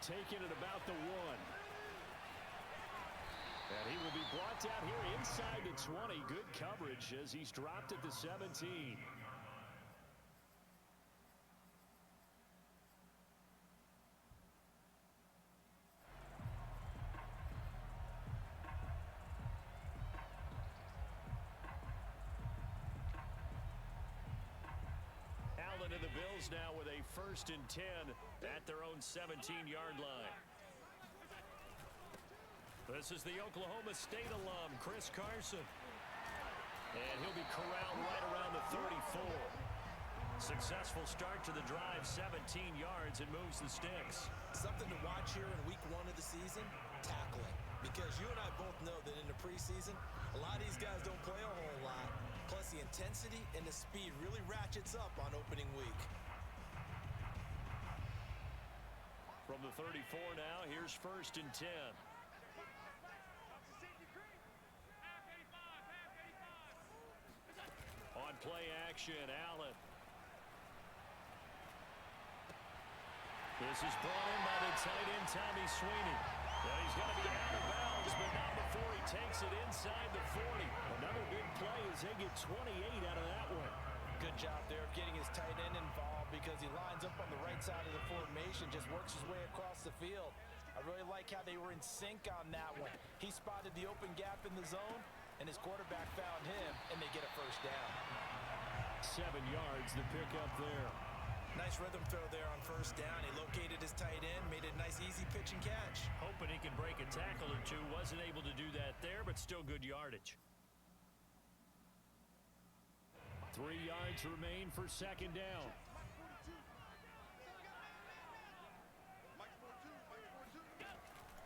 taken at about the 1. And he will be brought down here inside the 20. Good coverage as he's dropped at the 17. Allen and the Bills now with a 1st and 10 at their own 17-yard line. This is the Oklahoma State alum, Chris Carson. And he'll be corralled right around the 34. Successful start to the drive, 17 yards, and moves the sticks. Something to watch here in week 1 of the season, tackling. Because you and I both know that in the preseason, a lot of these guys don't play a whole lot. Plus, the intensity and the speed really ratchets up on opening week. From the 34 now, here's 1st and 10. On play action, Allen. This is brought in by the tight end, Tommy Sweeney. Well, he's going to be out of bounds, but not before he takes it inside the 40. Another big play as they get 28 out of that one. Good job there of getting his tight end involved because he lines up on the right side of the formation, just works his way across the field. I really like how they were in sync on that one. He spotted the open gap in the zone, and his quarterback found him, and they get a 1st down. 7 yards to pick up there. Nice rhythm throw there on 1st down. He located his tight end, made it a nice, easy pitch and catch. Hoping he can break a tackle or two. Wasn't able to do that there, but still good yardage. 3 yards remain for 2nd down.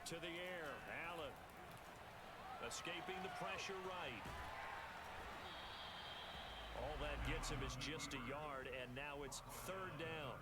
To the air, Allen. Escaping the pressure right. All that gets him is just a yard, and now it's 3rd down.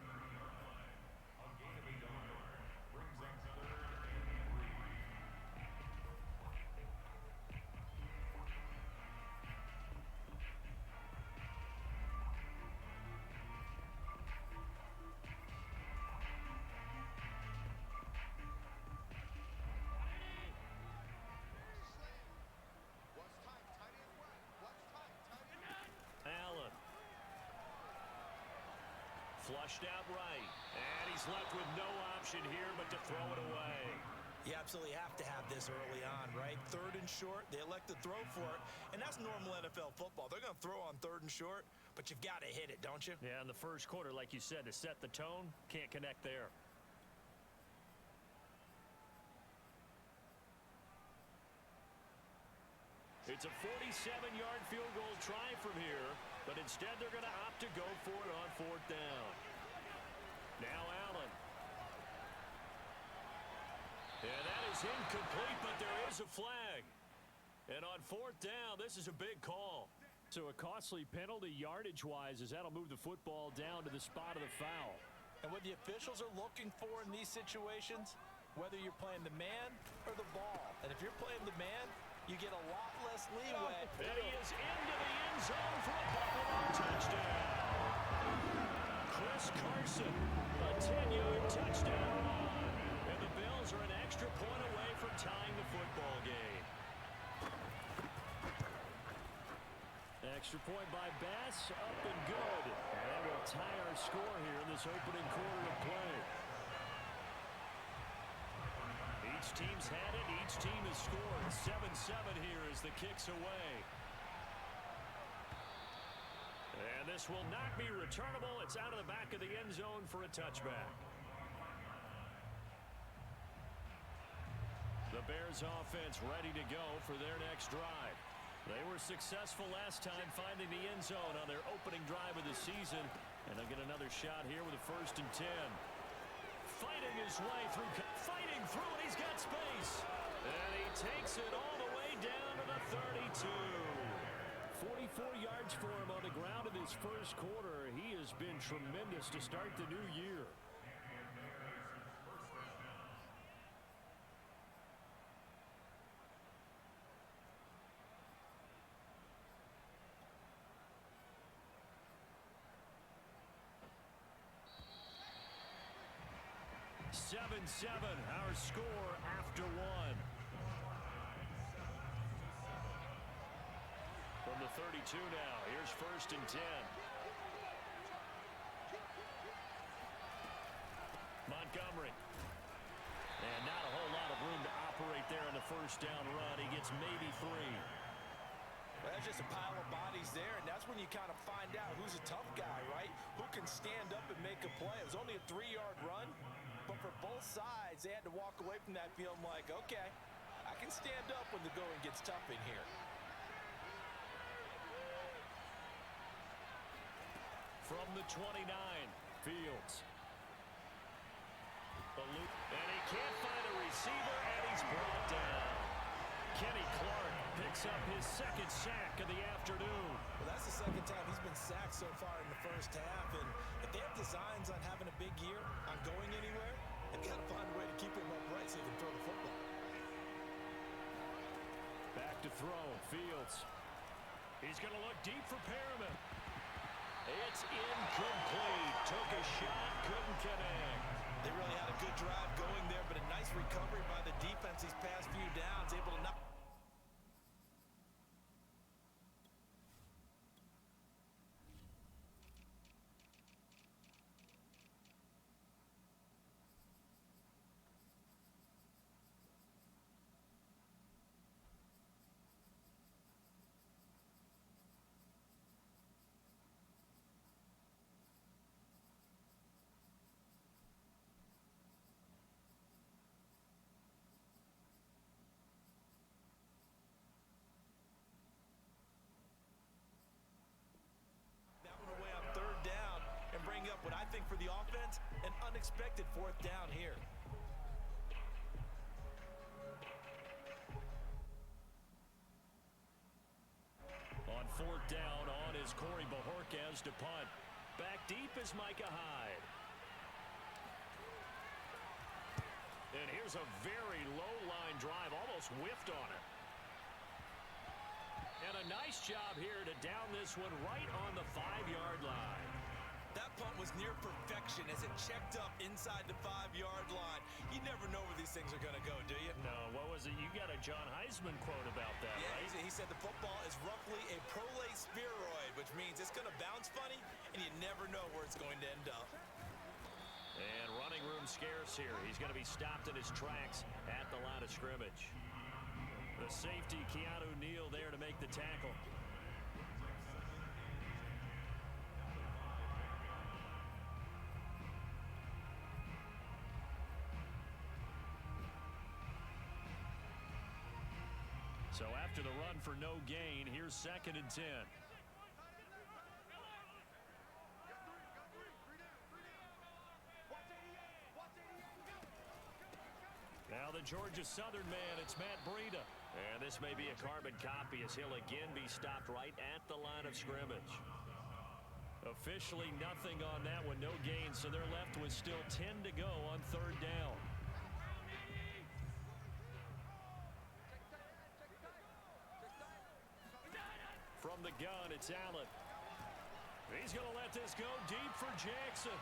Allen. Flushed out right. And he's left with no option here but to throw it away. You absolutely have to have this early on, right? 3rd and short, they elect to throw for it. And that's normal NFL football. They're going to throw on 3rd and short, but you've got to hit it, don't you? Yeah, in the 1st quarter, like you said, to set the tone, can't connect there. It's a 47-yard field goal try from here, but instead they're going to opt to go for it on 4th down. Now Allen. And that is incomplete, but there is a flag. And on 4th down, this is a big call. So a costly penalty yardage-wise as that'll move the football down to the spot of the foul. And what the officials are looking for in these situations, whether you're playing the man or the ball. And if you're playing the man, you get a lot less leeway. And he is into the end zone for a Buffalo touchdown. Chris Carson, a 10-yard touchdown run. And the Bills are an extra point away from tying the football game. Extra point by Bass, up and good. And that will tie our score here in this opening quarter of play. Each team's had it. Each team has scored. 7-7 here as the kick's away. And this will not be returnable. It's out of the back of the end zone for a touchback. The Bears offense ready to go for their next drive. They were successful last time finding the end zone on their opening drive of the season. And they'll get another shot here with a 1st and 10. Fighting his way through, and he's got space. And he takes it all the way down to the 32. 44 yards for him on the ground in this 1st quarter. He has been tremendous to start the new year. 7-7, our score after one. From the 32 now, here's 1st and 10. Montgomery. And not a whole lot of room to operate there on the first down run. He gets maybe 3. There's just a pile of bodies there, and that's when you kind of find out who's a tough guy, right? Who can stand up and make a play. It was only a 3-yard run, but for both sides, they had to walk away from that feeling like, okay, I can stand up when the going gets tough in here. From the 29, Fields. And he can't find a receiver, and he's brought down. Kenny Clark picks up his 2nd sack of the afternoon. Well, that's the 2nd time he's been sacked so far in the first half, and if they have designs on having a big year, on going anywhere, they've got to find a way to keep him upright so he can throw the football. Back to throw, Fields. He's going to look deep for Perriman. It's incomplete. Took a shot, couldn't connect. They really had a good drive going there, but a nice recovery by the defense these past few downs, able to knock. What I think for the offense, an unexpected 4th down here. On 4th down, on is Corey Bojorquez to punt. Back deep is Micah Hyde. And here's a very low line drive, almost whiffed on it. And a nice job here to down this one right on the 5-yard line. That punt was near perfection as it checked up inside the 5-yard line. You never know where these things are going to go, do you? No, what was it? You got a John Heisman quote about that, yeah, right? He said the football is roughly a prolate spheroid, which means it's going to bounce funny, and you never know where it's going to end up. And running room scarce here. He's going to be stopped in his tracks at the line of scrimmage. The safety, Keanu Neal, there to make the tackle. So after the run for no gain, here's 2nd and 10. Now the Georgia Southern man, it's Matt Breida. And this may be a carbon copy as he'll again be stopped right at the line of scrimmage. Officially nothing on that one, no gain, so they're left with still 10 to go on 3rd down. From the gun, it's Allen. He's going to let this go deep for Jackson.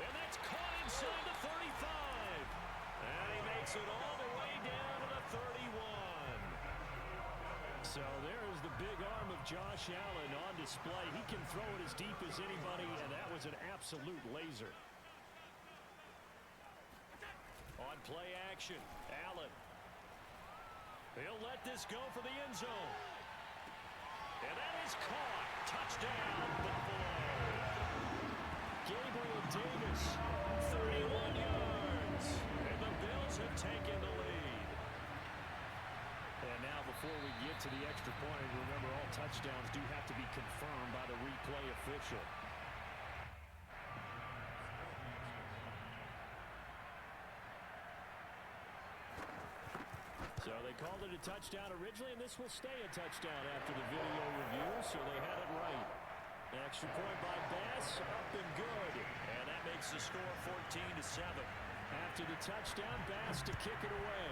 And that's caught inside the 35. And he makes it all the way down to the 31. So there is the big arm of Josh Allen on display. He can throw it as deep as anybody, and that was an absolute laser. On play action, Allen. He'll let this go for the end zone. And that is caught. Touchdown, Buffalo. Gabriel Davis, 31 yards. And the Bills have taken the lead. And now before we get to the extra point, remember all touchdowns do have to be confirmed by the replay official. So they called it a touchdown originally, and this will stay a touchdown after the video review, so they had it right. Extra point by Bass, up and good. And that makes the score 14-7. After the touchdown, Bass to kick it away.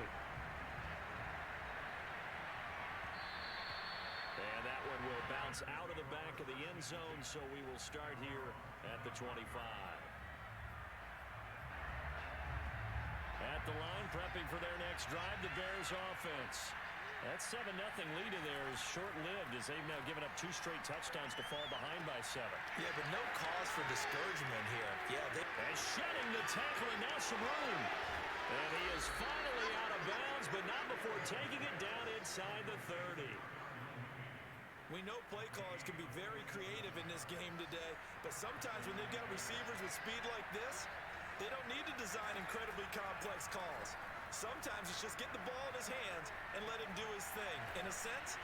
And that one will bounce out of the back of the end zone, so we will start here at the 25. at the line, prepping for their next drive, the Bears offense. That 7-0 lead in there is short-lived as they've now given up 2 straight touchdowns to fall behind by 7. Yeah, but no cause for discouragement here. And shedding the tackle, and now some room. And he is finally out of bounds, but not before taking it down inside the 30. We know play callers can be very creative in this game today, but sometimes when they've got receivers with speed like this, they don't need to design incredibly complex calls. Sometimes it's just get the ball in his hands and let him do his thing. In a sense,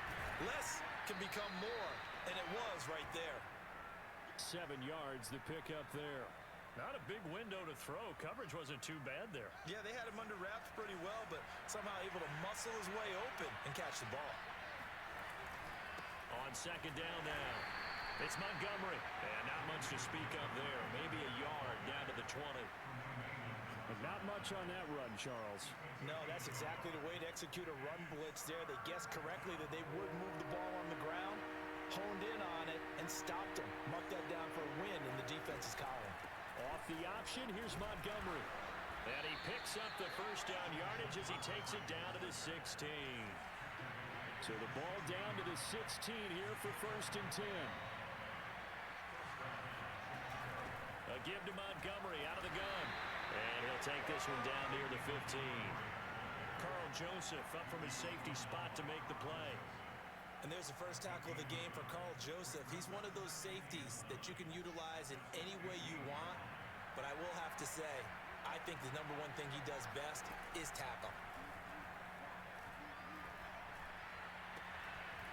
less can become more, and it was right there. 7 yards, the pick up there. Not a big window to throw. Coverage wasn't too bad there. Yeah, they had him under wraps pretty well, but somehow able to muscle his way open and catch the ball. On 2nd down now, it's Montgomery. And not much to speak of there. Maybe a yard down to the 20. But not much on that run, Charles. No, that's exactly the way to execute a run blitz there. They guessed correctly that they would move the ball on the ground, honed in on it, and stopped them. Marked that down for a win in the defense's column. Off the option, here's Montgomery. And he picks up the first down yardage as he takes it down to the 16. So the ball down to the 16 here for 1st and 10. A give to Montgomery out of the gun. And he'll take this one down near the 15. Carl Joseph up from his safety spot to make the play. And there's the first tackle of the game for Carl Joseph. He's one of those safeties that you can utilize in any way you want. But I will have to say, I think the number one thing he does best is tackle.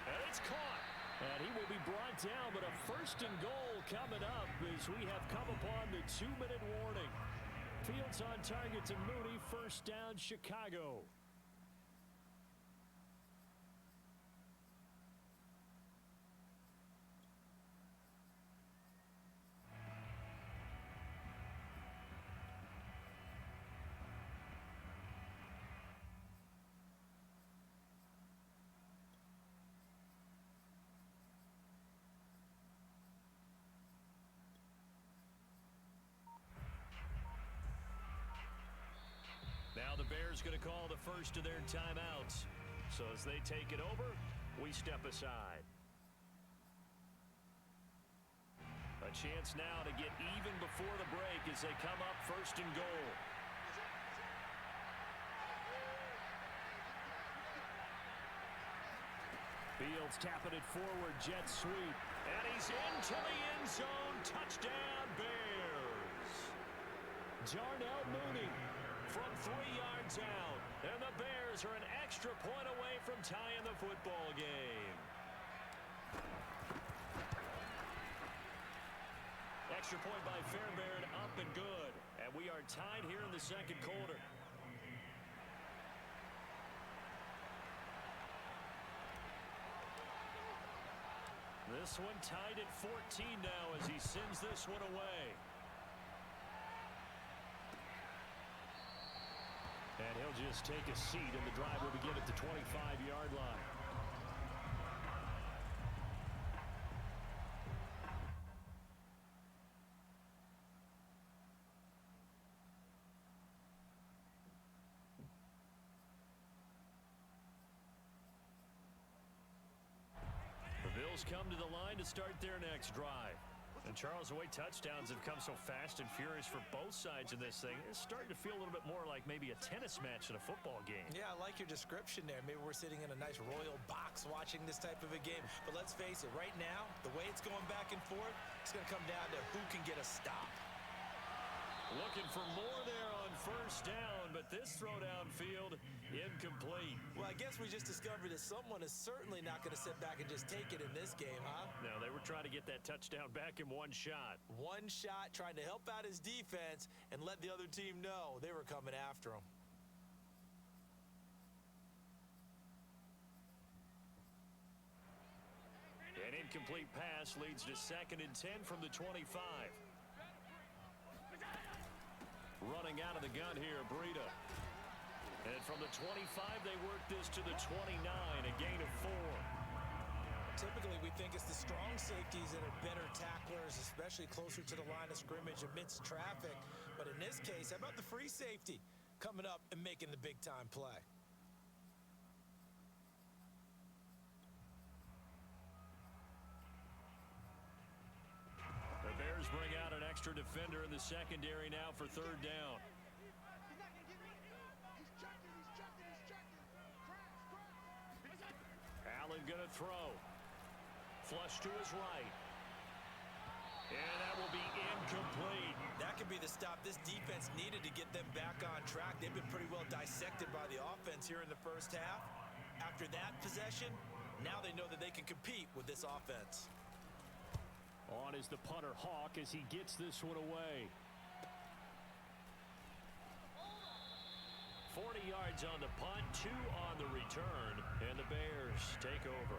And it's caught. And he will be brought down, but a 1st and goal coming up as we have come upon the 2-minute warning. Fields on target to Mooney. 1st down, Chicago. Now the Bears going to call the first of their timeouts. So as they take it over, we step aside. A chance now to get even before the break as they come up 1st and goal. Fields tapping it forward, jet sweep. And he's into the end zone. Touchdown, Bears. Darnell Mooney from 3 yards out. And the Bears are an extra point away from tying the football game. Extra point by Fairbairn, up and good. And we are tied here in the 2nd quarter. This one tied at 14 now as he sends this one away. And he'll just take a seat, and the drive will begin at the 25-yard line. The Bills come to the line to start their next drive. And Charles, the way touchdowns have come so fast and furious for both sides in this thing, it's starting to feel a little bit more like maybe a tennis match in a football game. Yeah, I like your description there. Maybe we're sitting in a nice royal box watching this type of a game. But let's face it, right now, the way it's going back and forth, it's going to come down to who can get a stop. Looking for more there on 1st down, but this throw downfield incomplete. Well, I guess we just discovered that someone is certainly not going to sit back and just take it in this game, huh? No, they were trying to get that touchdown back in one shot. One shot, trying to help out his defense and let the other team know they were coming after him. An incomplete pass leads to 2nd and 10 from the 25. Running out of the gun here, Breida. And from the 25, they work this to the 29, a gain of 4. Typically, we think it's the strong safeties that are better tacklers, especially closer to the line of scrimmage amidst traffic. But in this case, how about the free safety? coming up and making the big-time play. The Bears bring out an extra defender in the secondary now for third down. Allen gonna throw. Flush to his right. And that will be incomplete. That could be the stop this defense needed to get them back on track. They've been pretty well dissected by the offense here in the first half. After that possession, now they know that they can compete with this offense. On is the punter Hawk as he gets this one away. 40 yards on the punt, 2 on the return, and the Bears take over.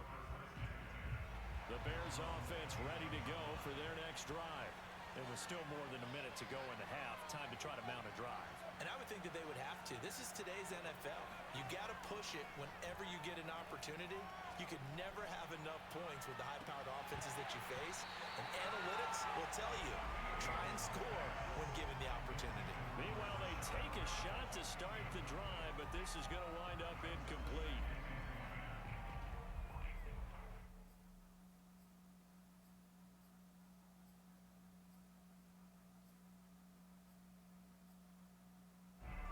The Bears offense ready to go for their next drive. There was still more than a minute to go in the half. Time to try to mount a drive. And I would think that they would have to. This is today's NFL. You got to push it whenever you get an opportunity. You could never have enough points with the high-powered offenses that you face. And analytics will tell you, try and score when given the opportunity. Meanwhile, they take a shot to start the drive, but this is going to wind up incomplete.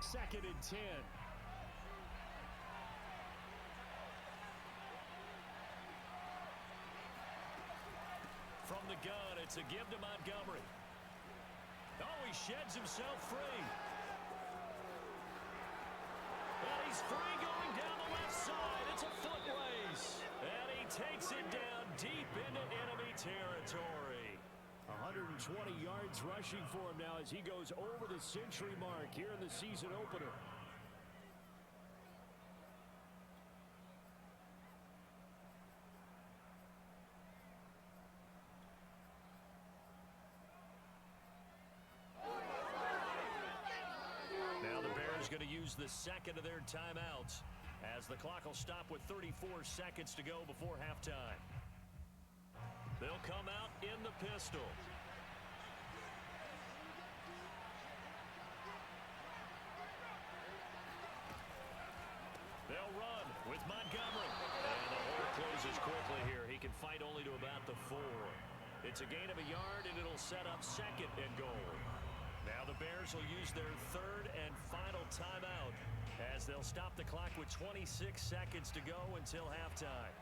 Second and 10. From the gun, it's a give to Montgomery. Oh, he sheds himself free. And he's free going down the left side. It's a foot race. And he takes it down deep into enemy territory. 120 yards rushing for him now as he goes over the century mark here in the season opener. Now the Bears going to use the second of their timeouts as the clock will stop with 34 seconds to go before halftime. They'll come out in the pistol. They'll run with Montgomery. And the hole closes quickly here. He can fight only to about the 4. It's a gain of a yard, and it'll set up second and goal. Now the Bears will use their third and final timeout as they'll stop the clock with 26 seconds to go until halftime.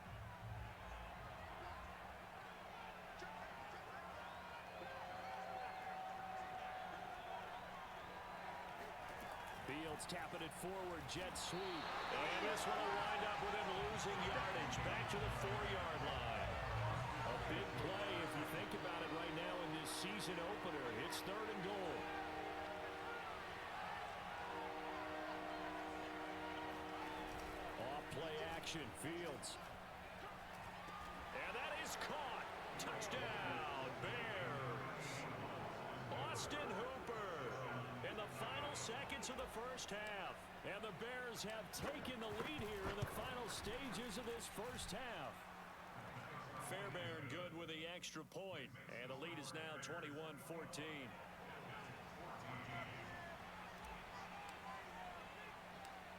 Fields tapping it forward, jet sweep. And this one will wind up with him losing yardage back to the 4-yard line. A big play if you think about it right now in this season opener. It's third and goal. Off play action, Fields. And that is caught. Touchdown, Bears. Austin Hooper in the final seconds of the first half. And the Bears have taken the lead here in the final stages of this first half. Fairbairn good with the extra point. And the lead is now 21-14.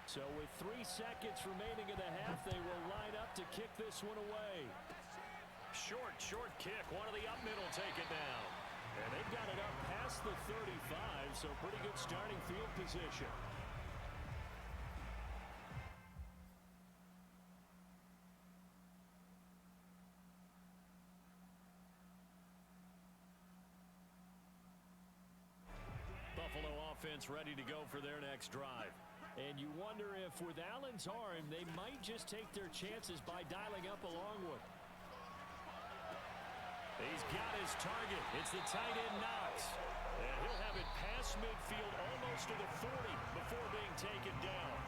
So with 3 seconds remaining in the half, they will line up to kick this one away. Short kick. One of the up middle take it down. And they've got it up past the 35, so pretty good starting field position. Buffalo offense ready to go for their next drive. And you wonder if with Allen's arm, they might just take their chances by dialing up a long one. He's got his target. It's the tight end Knox. And he'll have it past midfield almost to the 40 before being taken down.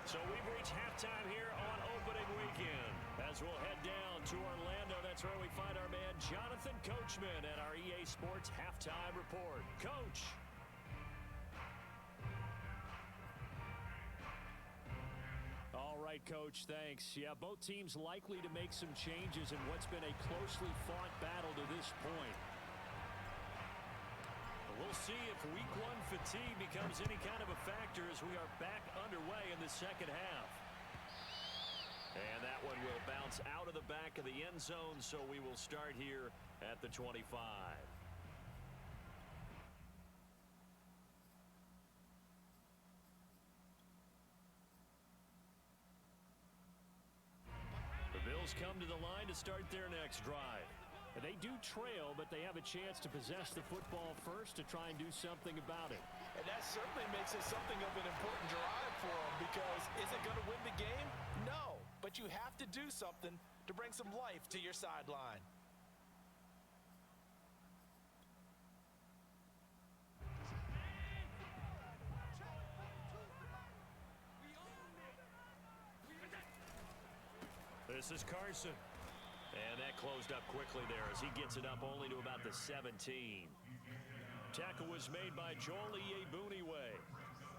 So we've reached halftime here on opening weekend. As we'll head down to Orlando, that's where we find our man Jonathan Coachman at our EA Sports Halftime Report. Coach. All right, Coach, thanks. Yeah, both teams likely to make some changes in what's been a closely fought battle to this point. A little we'll see if week one fatigue becomes any kind of a factor as we are back underway in the second half. And that one will bounce out of the back of the end zone, so we will start here at the 25. The Bills come to the line to start their next drive. They do trail, but they have a chance to possess the football first to try and do something about it. And that certainly makes it something of an important drive for them, because is it going to win the game? No, but you have to do something to bring some life to your sideline. This is Carson. And that closed up quickly there as he gets it up only to about the 17. Tackle was made by Joel Iyiegbuniwe.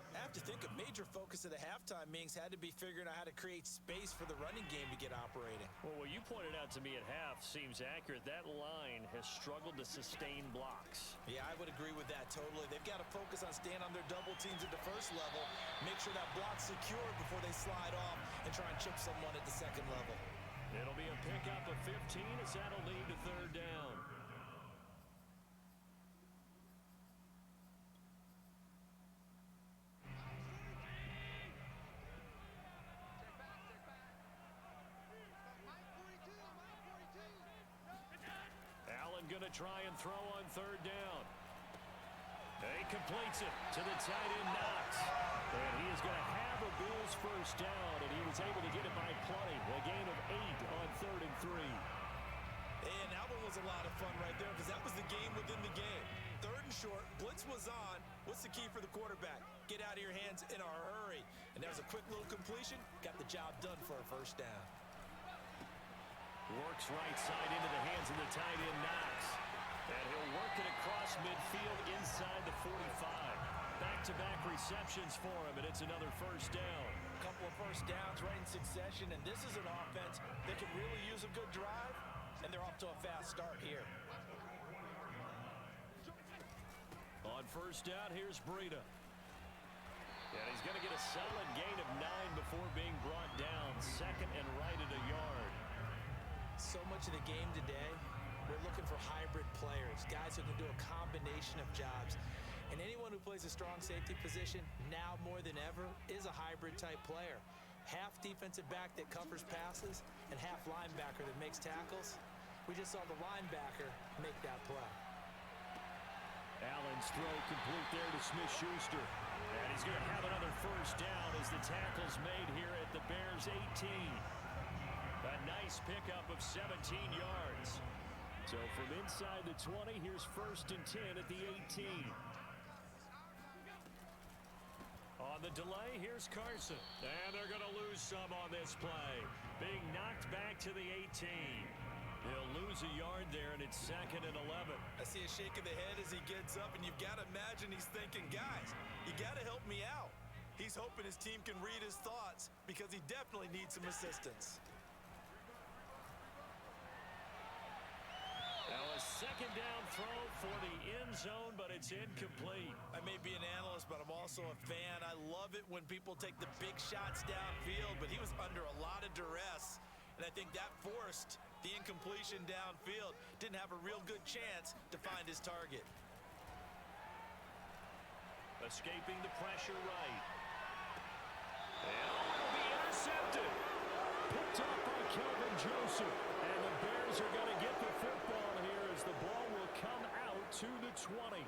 I have to think a major focus of the halftime meetings had to be figuring out how to create space for the running game to get operating. Well, what you pointed out to me at half seems accurate. That line has struggled to sustain blocks. Yeah, I would agree with that totally. They've got to focus on staying on their double teams at the first level, make sure that block's secure before they slide off and try and chip someone at the second level. It'll be a pickup of 15 as that'll lead to third down. Allen going to try and throw on third down. He completes it to the tight end Knox. And he is going to have a Bills first down, and he was able to get it by plenty. A gain of 8 on 3rd and 3. And that one was a lot of fun right there, because that was the game within the game. 3rd and short, blitz was on. What's the key for the quarterback? Get out of your hands in a hurry. And there's a quick little completion. Got the job done for a first down. Works right side into the hands of the tight end Knox. And he'll work it across midfield inside the 45. Back-to-back receptions for him, and it's another first down. A couple of first downs right in succession, and this is an offense that can really use a good drive, and they're off to a fast start here. On first down, here's Breida. And he's going to get a solid gain of 9 before being brought down. Second and right at a yard. So much of the game today, we're looking for hybrid players, guys who can do a combination of jobs. And anyone who plays a strong safety position, now more than ever, is a hybrid type player. Half defensive back that covers passes and half linebacker that makes tackles. We just saw the linebacker make that play. Allen's throw complete there to Smith-Schuster. And he's going to have another first down as the tackle's made here at the Bears' 18. A nice pickup of 17 yards. So from inside the 20, here's 1st and 10 at the 18. On the delay, here's Carson. And they're going to lose some on this play. Being knocked back to the 18. He'll lose a yard there, and it's 2nd and 11. I see a shake of the head as he gets up, and you've got to imagine he's thinking, guys, you got to help me out. He's hoping his team can read his thoughts because he definitely needs some assistance. Now a second down throw for the end zone, but it's incomplete. I may be an analyst, but I'm also a fan. I love it when people take the big shots downfield, but he was under a lot of duress, and I think that forced the incompletion downfield. Didn't have a real good chance to find his target. Escaping the pressure right. And it'll be intercepted. Picked up by Kelvin Joseph. And the Bears are going to get the football here as the ball will come out to the 20.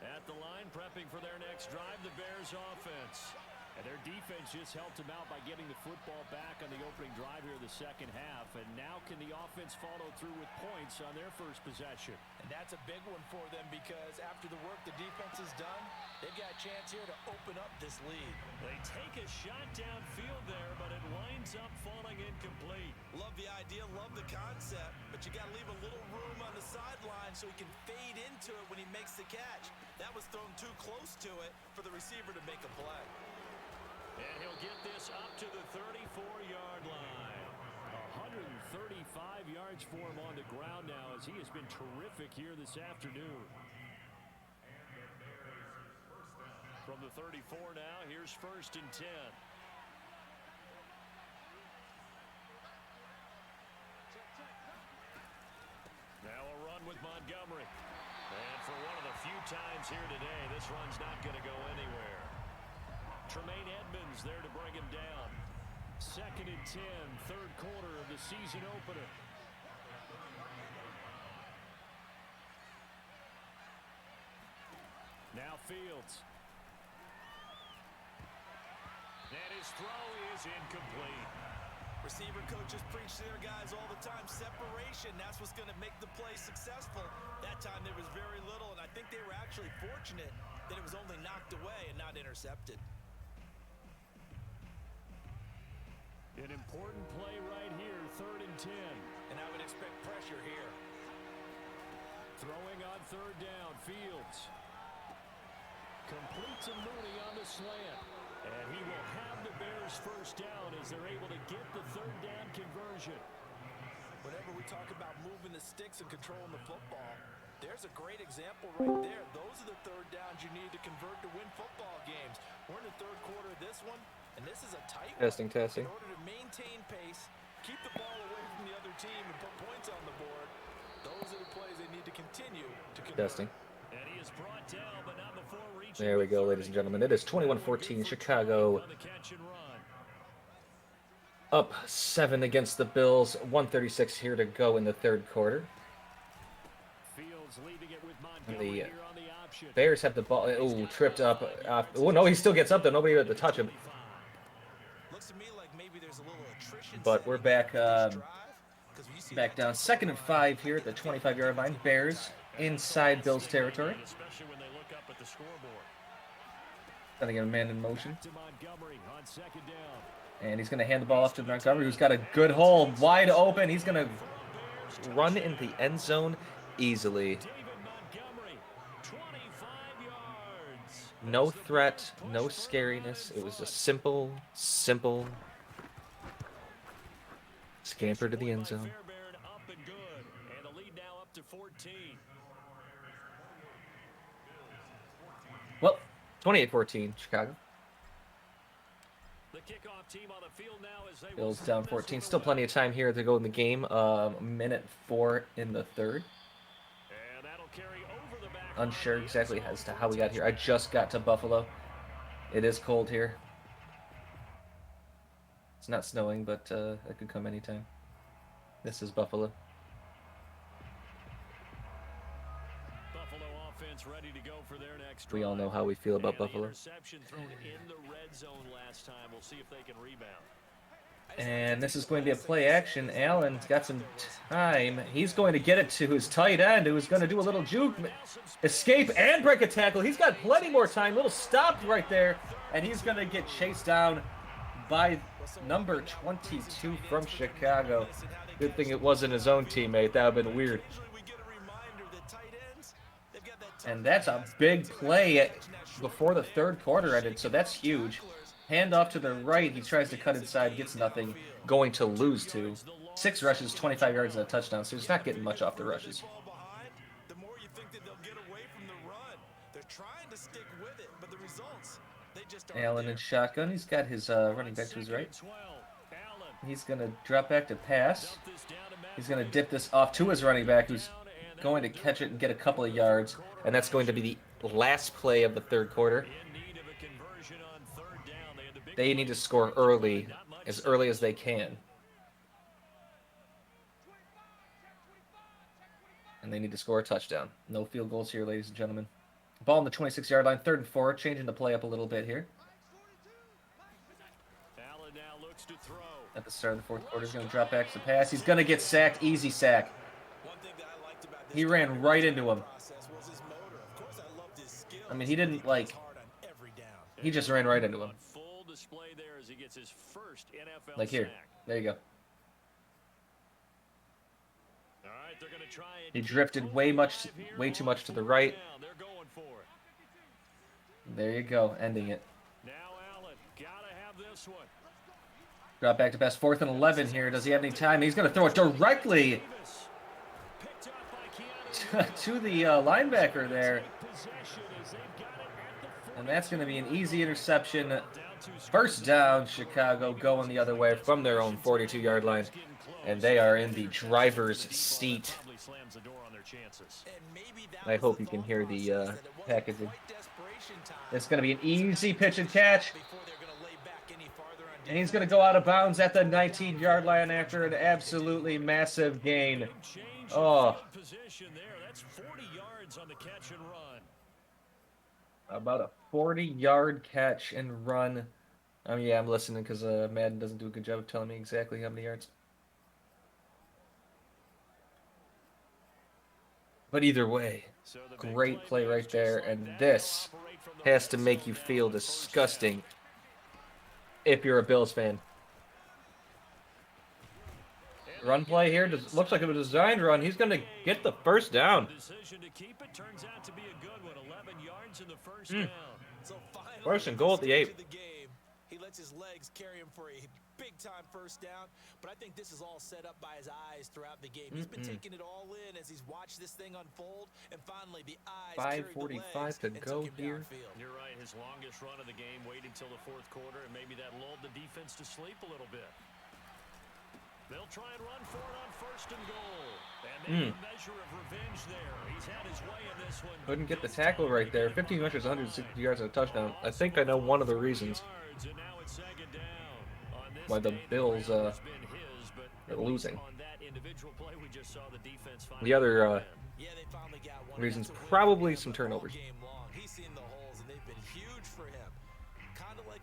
At the line, prepping for their next drive, the Bears offense. And their defense just helped them out by getting the football back on the opening drive here in the second half. And now can the offense follow through with points on their first possession? And that's a big one for them because after the work the defense has done, they've got a chance here to open up this lead. They take a shot downfield there, but it winds up falling incomplete. Love the idea, love the concept, but you got to leave a little room on the sideline so he can fade into it when he makes the catch. That was thrown too close to it for the receiver to make a play. And he'll get this up to the 34-yard line. 135 yards for him on the ground now as he has been terrific here this afternoon. From the 34 now, here's 1st and 10. Now a run with Montgomery. And for one of the few times here today, this run's not going to go anywhere. Tremaine Edmonds there to bring him down. 2nd and 10, third quarter of the season opener. Now Fields. And his throw is incomplete. Receiver coaches preach to their guys all the time. Separation, that's what's going to make the play successful. That time there was very little, and I think they were actually fortunate that it was only knocked away and not intercepted. An important play right here, 3rd and 10. And I would expect pressure here. Throwing on 3rd down, Fields. Complete to Mooney on the slant. And he will have the Bears 1st down as they're able to get the 3rd down conversion. Whenever we talk about moving the sticks and controlling the football, there's a great example right there. Those are the 3rd downs you need to convert to win football games. We're in the 3rd quarter of this one, and this is a tight one. Testing. In order to maintain pace, keep the ball away from the other team, and put points on the board, those are the plays they need to continue to convert. Testing. And he is brought down, but not before reaching. There we go, ladies and gentlemen. It is 21-14 Chicago. Up 7 against the Bills. 1:36 here to go in the 3rd quarter. Fields leaving it with And Montgomery the here on the option. Bears have the ball. Oh, tripped up. Oh, no, he still gets up, though. Nobody had to touch him. Looks to me like maybe there's a little attrition. But we're back, back down. 2nd and 5 here at the 25-yard line. Bears inside Bills territory. Especially when they look up at the scoreboard. Trying to get a man in motion. To Montgomery on 2nd down. And he's going to hand the ball off to Montgomery, who's got a good hold. Wide open. He's going to run in the end zone easily. David Montgomery, 25 yards. No threat, no scariness. It was a simple scamper to the end zone. Fairbairn up and good. And the lead now up to 14. Well, 28-14, Chicago. The kickoff team on the field now as they Bills down 14. Still plenty of time here to go in the game. Minute 4 in the 3rd. And that'll carry over the back. Unsure exactly as to how we got here. I just got to Buffalo. It is cold here. It's not snowing, but it could come anytime. This is Buffalo. Buffalo offense ready to go for their next We all know how we feel about Buffalo. Interception thrown in the red zone last time. We'll see if they can rebound. And this is going to be a play action. Allen's got some time. He's going to get it to his tight end, who is going to do a little juke, escape, and break a tackle. He's got plenty more time. Little stop right there, and he's going to get chased down by number 22 from Chicago. Good thing it wasn't his own teammate. That would have been weird. And that's a big play before the 3rd quarter ended, so that's huge. Hand off to the right. He tries to cut inside, gets nothing. Going to lose 2. 6 rushes, 25 yards, and a touchdown, so he's not getting much off the rushes. The more you think that they'll get away from the run. They're trying to stick with it, but the results, they just aren't Allen there. in shotgun. He's got his running back to his right. He's going to drop back to pass. He's going to dip this off to his running back, who's going to catch it and get a couple of yards. And that's going to be the last play of the 3rd quarter. They need to score early as they can. And they need to score a touchdown. No field goals here, ladies and gentlemen. Ball on the 26-yard line, 3rd and 4, changing the play up a little bit here. Allen now looks to throw. At the start of the 4th quarter, he's going to drop back to pass. He's going to get sacked, easy sack. He ran right into him. I mean, he didn't, like, he just ran right into him. Full display there as he gets his first NFL Like here. There you go. All right, they're going to try it. He drifted way too much to the right. They're going for it. There you go, ending it. Now Allen, gotta have this one. Drop back to pass, 4th and 11 here. Does he have any time? He's going to throw it directly to the linebacker there. And that's going to be an easy interception. First down, Chicago going the other way from their own 42-yard line. And they are in the driver's seat. I hope you can hear the packaging. It's going to be an easy pitch and catch. And he's going to go out of bounds at the 19-yard line after an absolutely massive gain. Oh. About a 40-yard catch and run. Oh, yeah, I'm listening because Madden doesn't do a good job of telling me exactly how many yards. But either way, great play right there. And this has to make you feel disgusting if you're a Bills fan. Run play here looks like it was a designed run. He's going to get the first down. First and goal at the 8. He lets his legs carry him for a big-time first down, but I think this is all set up by his eyes throughout the game. He's been taking it all in as he's watched this thing unfold, and finally the eyes 5:45 to go here. You're right, his longest run of the game, waiting till the fourth quarter, and maybe that lulled the defense to sleep a little bit. They'll try and run for it on first and goal. And maybe a measure of revenge there. He's had his way in this one. Couldn't get the tackle right there. 15 rushes, 160 yards, and a touchdown. I think I know one of the reasons why the Bills are losing. The other reason's probably some turnovers.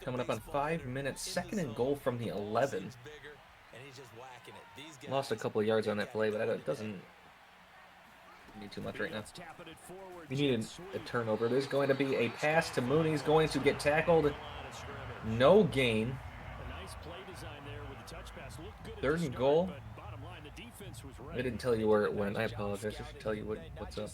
Coming up on 5 minutes, second and goal from the 11. Lost a couple of yards on that play, but it doesn't need too much right now. We need a turnover. There's going to be a pass to Mooney. He's going to get tackled. No gain. Third and goal. I didn't tell you where it went. I apologize. I should tell you what's up.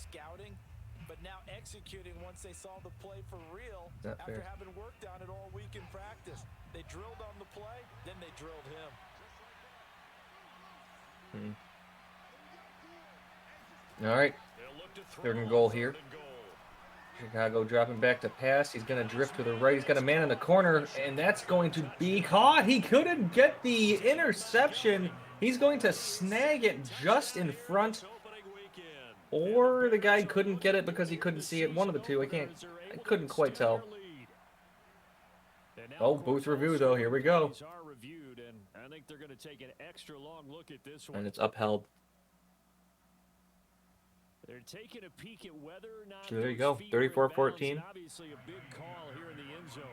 But now executing once they saw the play for real after having worked on it all week in practice. They drilled on the play, then they drilled him. All right, third and goal here. Chicago dropping back to pass. He's going to drift to the right. He's got a man in the corner, and that's going to be caught. He couldn't get the interception. He's going to snag it just in front, or the guy couldn't get it because he couldn't see it. One of the two. I couldn't quite tell. Oh, booth review though. Here we go. And it's upheld. They're taking a peek at whether or not so there you go, 34-14. Obviously a big call here in the end zone.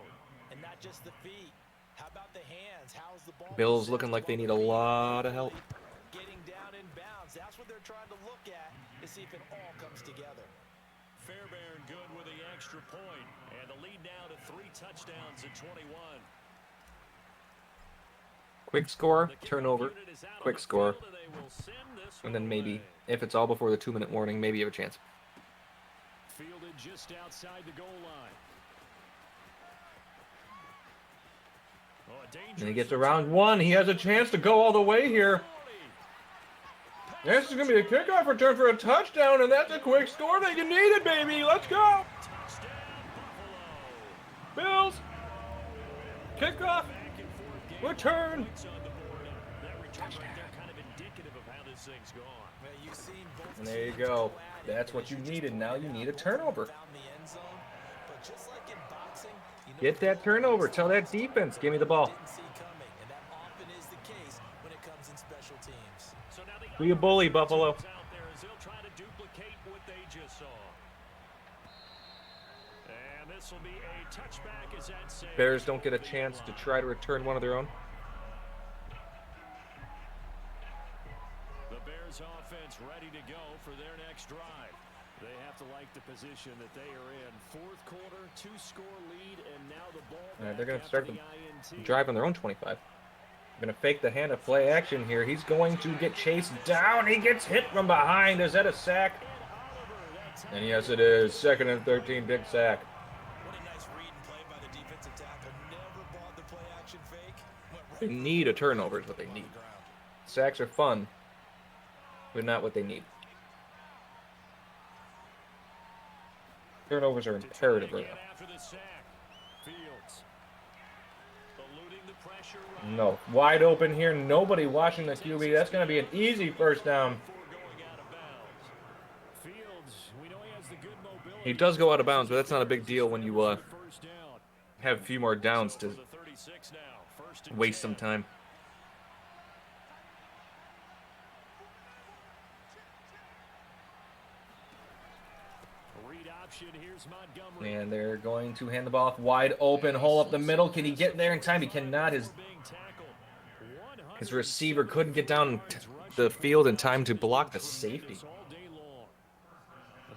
And not just the feet. How about the hands? How's the ball? Bills looking like they need a lot of help. Getting down in bounds. That's what they're trying to look at to see if it all comes together. Fairbairn good with the extra point, and the lead now to 3 touchdowns at 21. Quick score, turnover, quick score, and then maybe, if it's all before the 2-minute warning, maybe you have a chance. Fielded just outside the goal line. And he gets to round 1. He has a chance to go all the way here. This is going to be a kickoff return for a touchdown, and that's a quick score that you needed, baby. Let's go. Bills. Kickoff. Return. And there you go. That's what you needed. Now you need a turnover. Get that turnover. Tell that defense, give me the ball. Be a bully, Buffalo. Bears don't get a chance to try to return one of their own. The Bears offense ready to go for their next drive. They have to like the position that they are in. Fourth quarter, 2-score lead, and now the ball. All right, they're going to start the drive on their own 25. They're going to fake the hand of play action here. He's going to get chased down. He gets hit from behind. Is that a sack? And yes, it is. 2nd and 13, big sack. They need a turnover is what they need. Sacks are fun, but not what they need. Turnovers are imperative right now. No, wide open here. Nobody watching the QB. That's going to be an easy first down. He does go out of bounds, but that's not a big deal when you have a few more downs to waste some time. And they're going to hand the ball off wide open, hole up the middle. Can he get there in time? He cannot. His receiver couldn't get down the field in time to block the safety.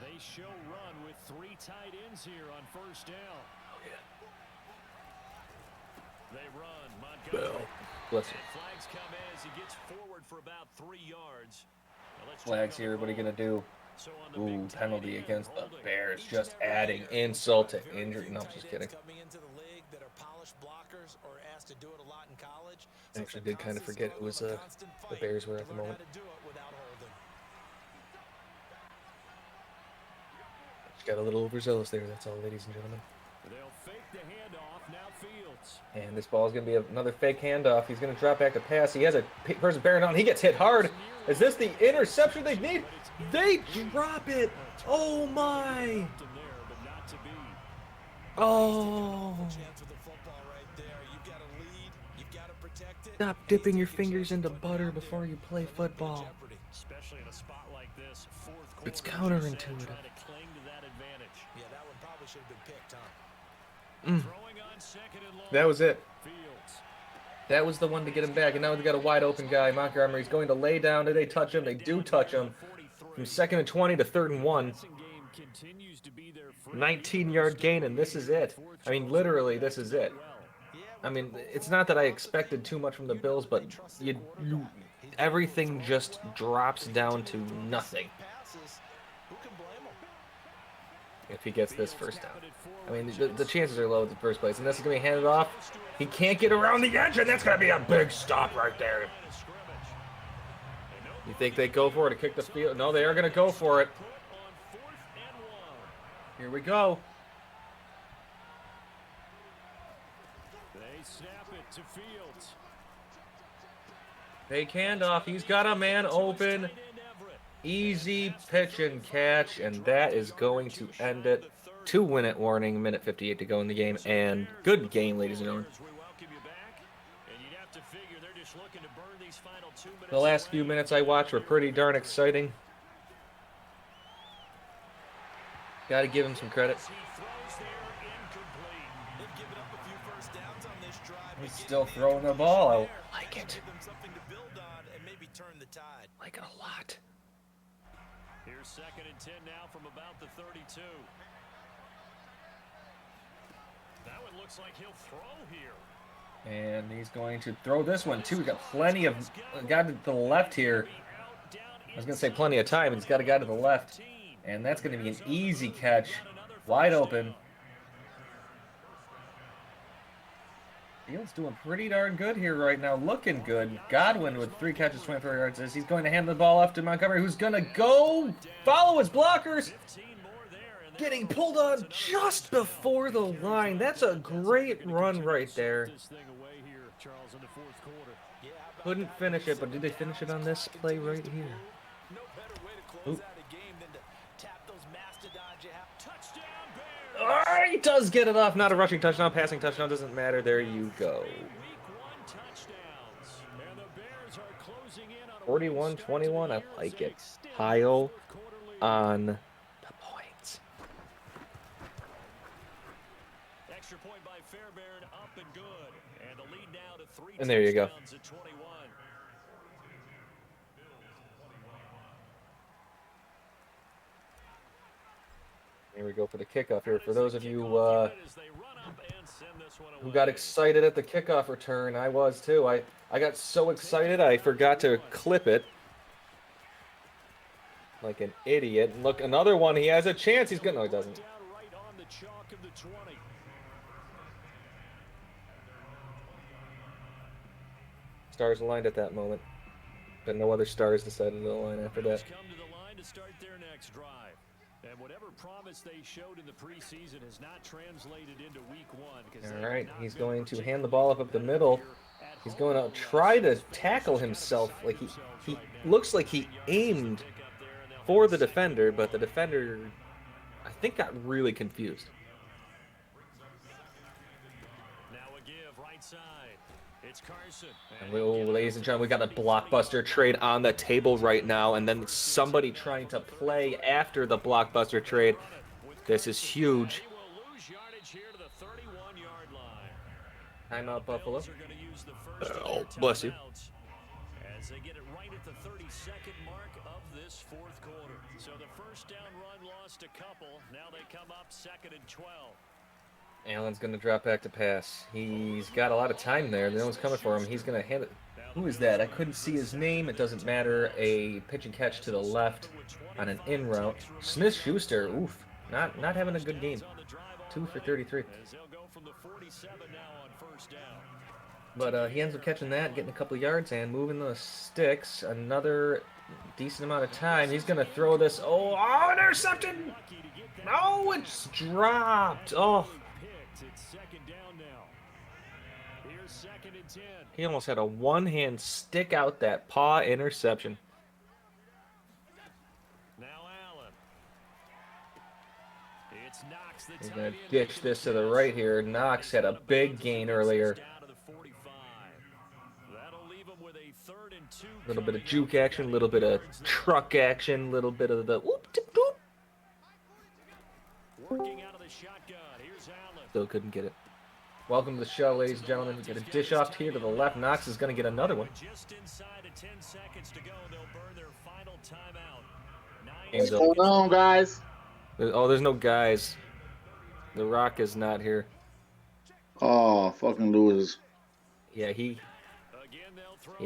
They show run with 3 tight ends here on first down. They run. Montgomery. Bless you. Flags come as he gets forward for about 3 yards. Flags here. What are you going to do? Ooh, penalty against the Bears. Just adding insult to injury. No, I'm just kidding. I actually did kind of forget it was the Bears were at the moment. Just got a little overzealous there. That's all, ladies and gentlemen. They'll fake the handoff. Now Fields. And this ball is going to be another fake handoff. He's going to drop back to pass. He has a person bearing on. He gets hit hard. Is this the interception they need? They drop it. Oh, my. Oh. Stop dipping your fingers into butter before you play football. It's counterintuitive. That was it. That was the one to get him back, and now they've got a wide open guy. Montgomery's going to lay down. Do they touch him? They do touch him. From 2nd and 20 to 3rd and 1. 19-yard gain, and this is it. I mean, literally, this is it. I mean, it's not that I expected too much from the Bills, but everything just drops down to nothing if he gets this first down. I mean, the chances are low at the first place, and this is going to be handed off. He can't get around the edge, and that's going to be a big stop right there. You think they go for it to kick the field? No, they are going to go for it. Here we go. They snap it to Fields. Fake handoff. He's got a man open. Easy pitch and catch, and that is going to end it. 2-minute warning, minute 58 to go in the game, and good game, ladies and gentlemen. The last few minutes I watched were pretty darn exciting. Got to give him some credit. He's still throwing the ball. I like it. Like it a lot. Here's 2nd and 10 now from about the 32. That one looks like he'll throw here. And he's going to throw this one, too. We got plenty of guy to the left here. I was going to say plenty of time. He's got a guy to the left. And that's going to be an easy catch. Wide open. Fields doing pretty darn good here right now. Looking good. Godwin with 3 catches, 24 yards. As he's going to hand the ball off to Montgomery, who's going to go follow his blockers. Getting pulled on just before the line. That's a great run right there. Couldn't finish it, but did they finish it on this play right here? Ooh. He does get it off. Not a rushing touchdown, passing touchdown. Doesn't matter. There you go. 41-21. I like it. Pile on the points. Extra point by Fairbairn, up and good. And the lead now to 3 and there you go. at 21. Here we go for the kickoff here. For those of you who got excited at the kickoff return, I was too. I got so excited I forgot to clip it. Like an idiot. And look, another one. He has a chance. He's good. No, he doesn't. Stars aligned at that moment. But no other stars decided to align after that. And whatever promise they showed in the preseason has not translated into week one. All right, he's going to hand the ball up the middle. He's going to try to tackle himself. Like he looks like he aimed for the defender, but the defender, I think, got really confused. Now a give right side. It's Carson. And ladies and gentlemen, we got a blockbuster trade on the table right now, and then somebody trying to play after the blockbuster trade. This is huge. He will lose yardage here to the 31-yard line. Timeout, Buffalo. Bills are going to use the first of Oh, their bless you. timeouts as they get it right at the 32nd mark of this fourth quarter. So the first down run lost a couple. Now they come up 2nd and 12. Allen's going to drop back to pass. He's got a lot of time there. No one's coming for him. He's going to hand it. Who is that? I couldn't see his name. It doesn't matter. A pitch and catch to the left on an in route. Smith-Schuster, oof, not having a good game. 2 for 33. As they'll go from the 47 now on first down. But he ends up catching that, getting a couple yards, and moving the sticks. Another decent amount of time. He's going to throw this. Oh, intercepted! No, it's dropped. Oh. It's 2nd down now. Here's 2nd and 10. He almost had a one-hand stick out that paw interception. Now Allen. It's Knox. He's going to ditch this to the right here. Knox had a big gain earlier. A little bit of juke action, a little bit of truck action, a little bit of the whoop, tip, whoop. Working out of the shotgun. Here's Allen. Still couldn't get it. Welcome to the show, ladies and gentlemen. We get a dish off here to the left. Knox is going to get another one. Just inside of 10 seconds to go, they'll burn their final timeout. What's going on, guys? There's no guys. The Rock is not here. Oh, fucking losers. Yeah, he's I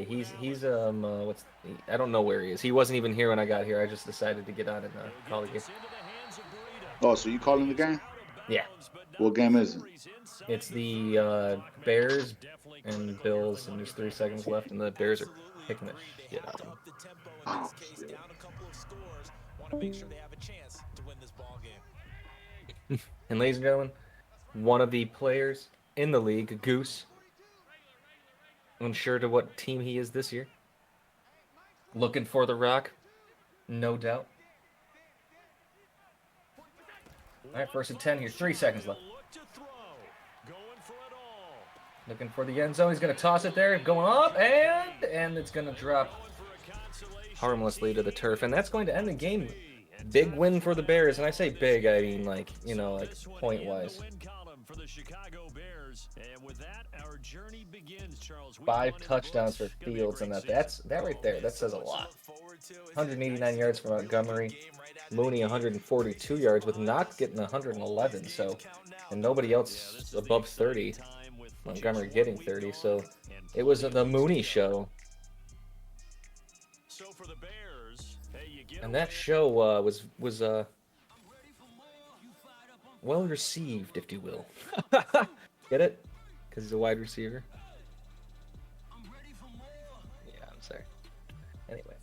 don't know where he is. He wasn't even here when I got here. I just decided to get on and call the game. Oh, so you calling the game? Yeah. What game is it? It's the Bears and Bills, and there's 3 seconds left, and the Bears are picking the shit out of them. Oh, And ladies and gentlemen, one of the players in the league, Goose, unsure to what team he is this year. Looking for the Rock, no doubt. All right, 1st and 10 here. 3 seconds left. Looking for the end zone. He's going to toss it there. Going up, and it's going to drop harmlessly to the turf. And that's going to end the game. Big win for the Bears. And I say big, I mean like, like point-wise. 5 touchdowns for Fields, and that right there, that says a lot. 189 yards for Montgomery. Mooney 142 yards, with Knox getting 111, so, and nobody else above 30. Montgomery getting 30, so it was the Mooney show. And that show was well received, if you will. Get it? Because he's a wide receiver. Yeah, I'm sorry. Anyway.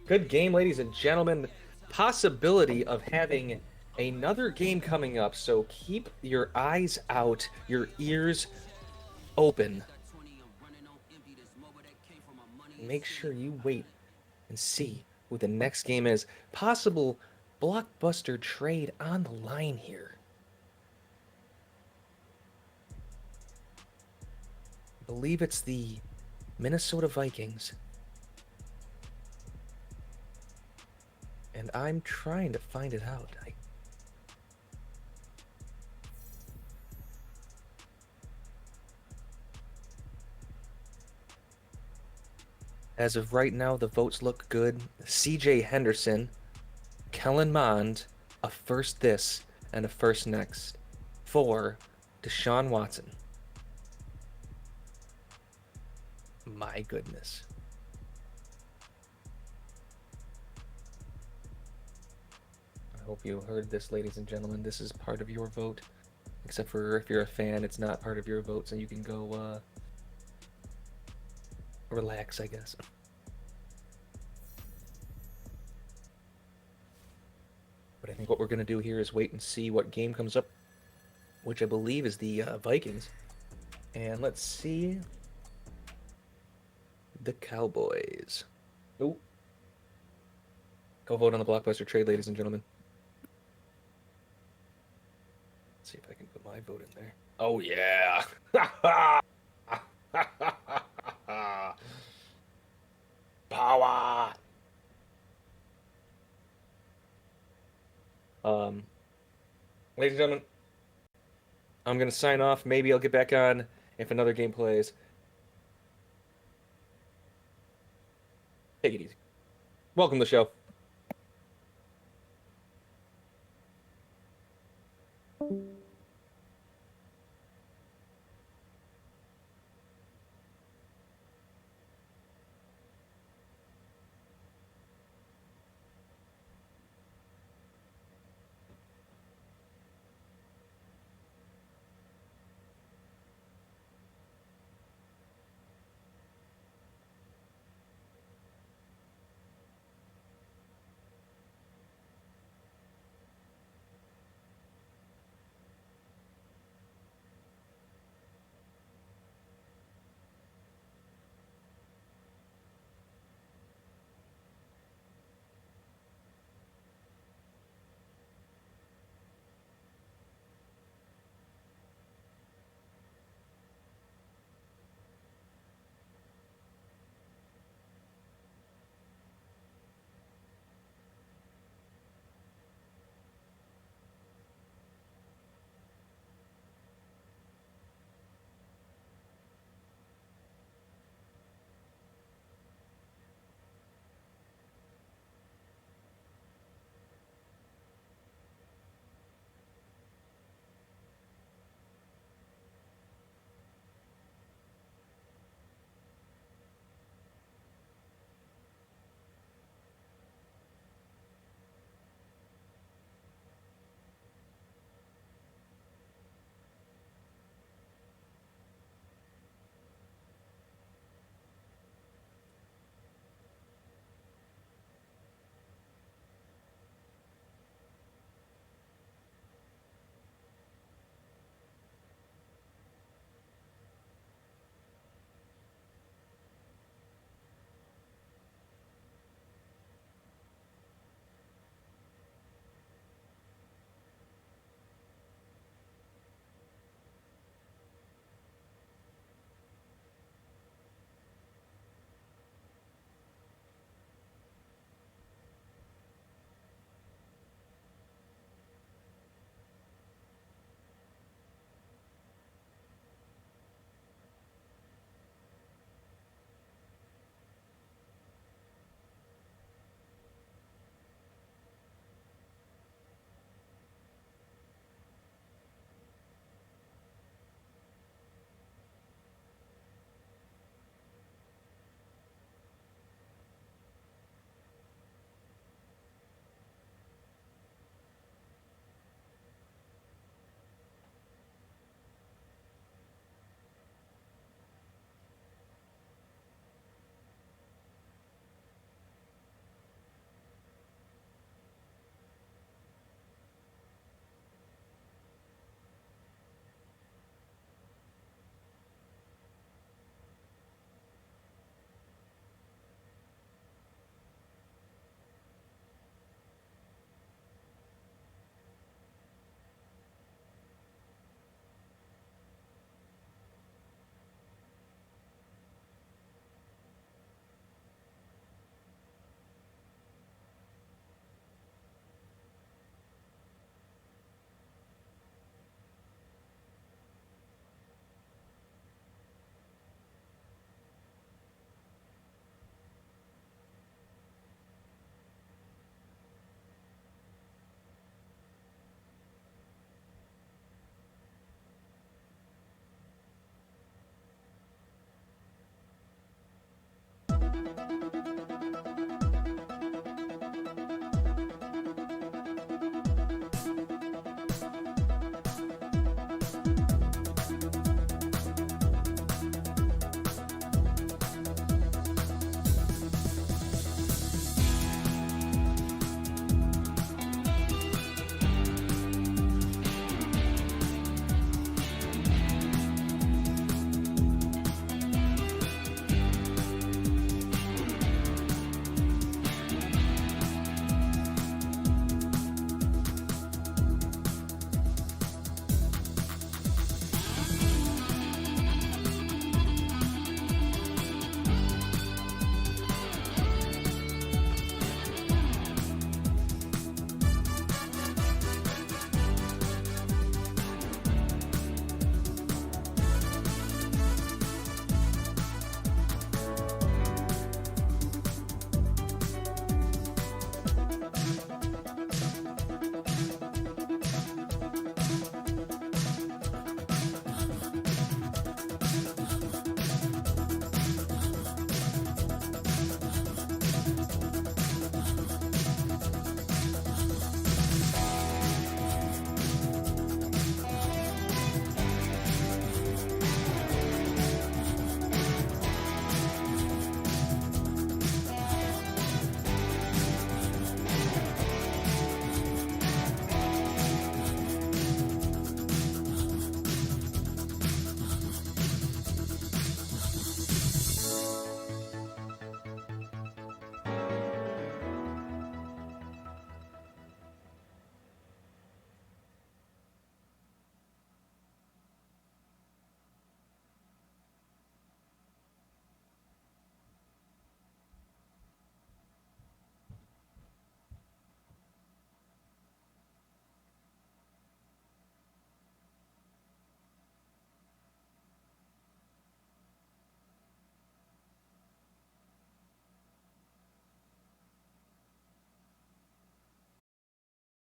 Good game, ladies and gentlemen. Possibility of having another game coming up, so keep your eyes out, your ears open. Make sure you wait and see who the next game is. Possible blockbuster trade on the line here. I believe it's the Minnesota Vikings. And I'm trying to find it out. As of right now, the votes look good. C.J. Henderson, Kellen Mond, a first this and a first next for Deshaun Watson. My goodness. I hope you heard this, ladies and gentlemen. This is part of your vote. Except for if you're a fan, it's not part of your vote, so you can go relax, I guess. But But I think what we're going to do here is wait and see what game comes up, which I believe is the Vikings. And let's see. The Cowboys. Oh. Go vote on the Blockbuster trade, ladies and gentlemen. Let's see if I can put my vote in there. Oh, yeah. Power. Ladies and gentlemen, I'm going to sign off. Maybe I'll get back on if another game plays. Take it easy. Welcome to the show.